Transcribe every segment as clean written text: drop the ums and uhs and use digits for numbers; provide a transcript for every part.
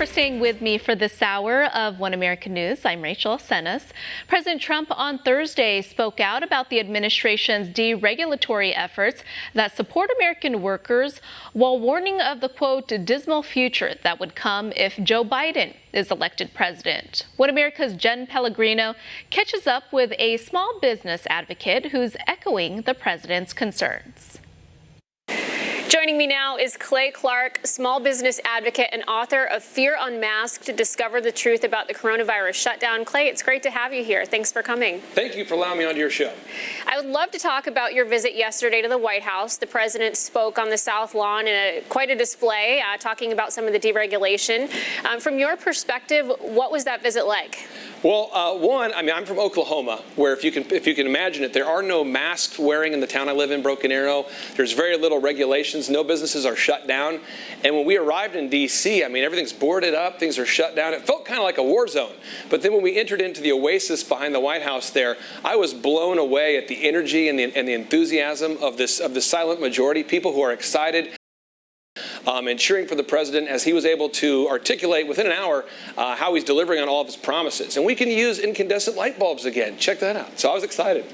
for staying with me for this hour of One American News. I'm Rachel Senes. President Trump on Thursday spoke out about the administration's deregulatory efforts that support American workers while warning of the, quote, dismal future that would come if Joe Biden is elected president. One America's Jenn Pellegrino catches up with a small business advocate who's echoing the president's concerns. Joining me now is Clay Clark, small business advocate and author of Fear Unmasked, to discover the truth about the coronavirus shutdown. Clay, it's great to have you here. Thanks for coming. Thank you for allowing me onto your show. I would love to talk about your visit yesterday to the White House. The president spoke on the South Lawn in quite a display, talking about some of the deregulation. From your perspective, what was that visit like? Well, I'm from Oklahoma, where if you can imagine it, there are no masks wearing in the town I live in, Broken Arrow. There's very little regulations. No businesses are shut down. And when we arrived in D.C., everything's boarded up. Things are shut down. It felt kind of like a war zone. But then when we entered into the oasis behind the White House there, I was blown away at the energy and the enthusiasm of the silent majority, people who are excited and cheering for the president as he was able to articulate within an hour how he's delivering on all of his promises. And we can use incandescent light bulbs again. Check that out. So I was excited.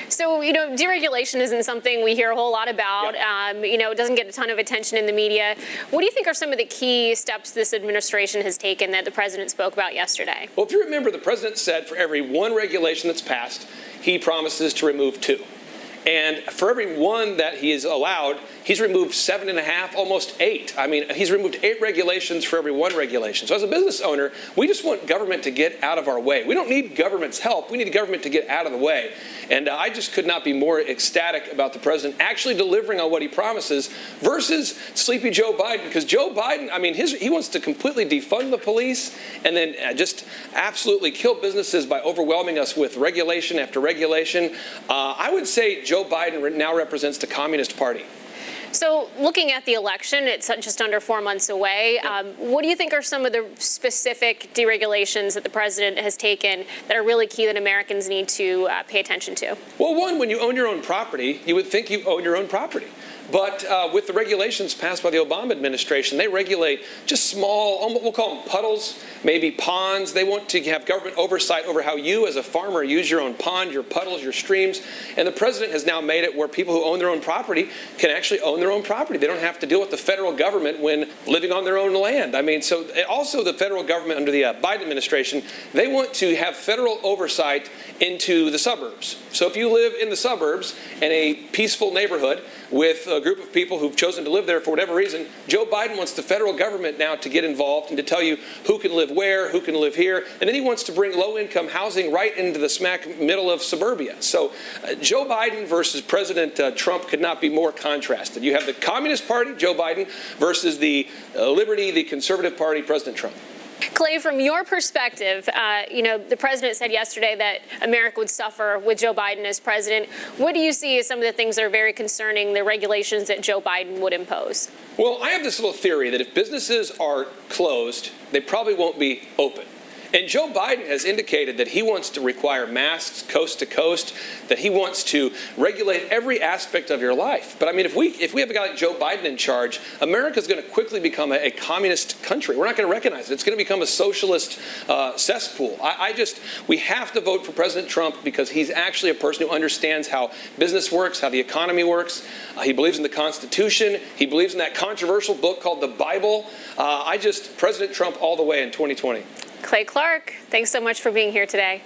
So, deregulation isn't something we hear a whole lot about. Yeah. It doesn't get a ton of attention in the media. What do you think are some of the key steps this administration has taken that the president spoke about yesterday? Well, if you remember, the president said for every one regulation that's passed, he promises to remove 2. And for every one that he is allowed, he's removed 7.5, almost 8. He's removed 8 regulations for every 1 regulation. So as a business owner, we just want government to get out of our way. We don't need government's help. We need government to get out of the way. And I just could not be more ecstatic about the president actually delivering on what he promises versus sleepy Joe Biden. Because Joe Biden, he wants to completely defund the police and then just absolutely kill businesses by overwhelming us with regulation after regulation. I would say Joe Biden now represents the Communist Party. So looking at the election, it's just under 4 months away. What do you think are some of the specific deregulations that the president has taken that are really key that Americans need to pay attention to? Well, one, when you own your own property, you would think you own your own property. But with the regulations passed by the Obama administration, they regulate just small, we'll call them puddles, maybe ponds. They want to have government oversight over how you as a farmer use your own pond, your puddles, your streams. And the president has now made it where people who own their own property can actually own their own property. They don't have to deal with the federal government when living on their own land. So also the federal government under the Biden administration, they want to have federal oversight into the suburbs. So if you live in the suburbs in a peaceful neighborhood with a group of people who've chosen to live there for whatever reason, Joe Biden wants the federal government now to get involved and to tell you who can live where, who can live here, and then he wants to bring low-income housing right into the smack middle of suburbia. So Joe Biden versus President Trump could not be more contrasted. You have the Communist Party, Joe Biden, versus the Liberty, the Conservative Party, President Trump. Clay, from your perspective, the president said yesterday that America would suffer with Joe Biden as president. What do you see as some of the things that are very concerning, the regulations that Joe Biden would impose? Well, I have this little theory that if businesses are closed, they probably won't be open. And Joe Biden has indicated that he wants to require masks coast to coast, that he wants to regulate every aspect of your life. But if we have a guy like Joe Biden in charge, America is going to quickly become a communist country. We're not going to recognize it. It's going to become a socialist cesspool. We have to vote for President Trump because he's actually a person who understands how business works, how the economy works. He believes in the Constitution. He believes in that controversial book called the Bible. President Trump all the way in 2020. Clay Clark, thanks so much for being here today.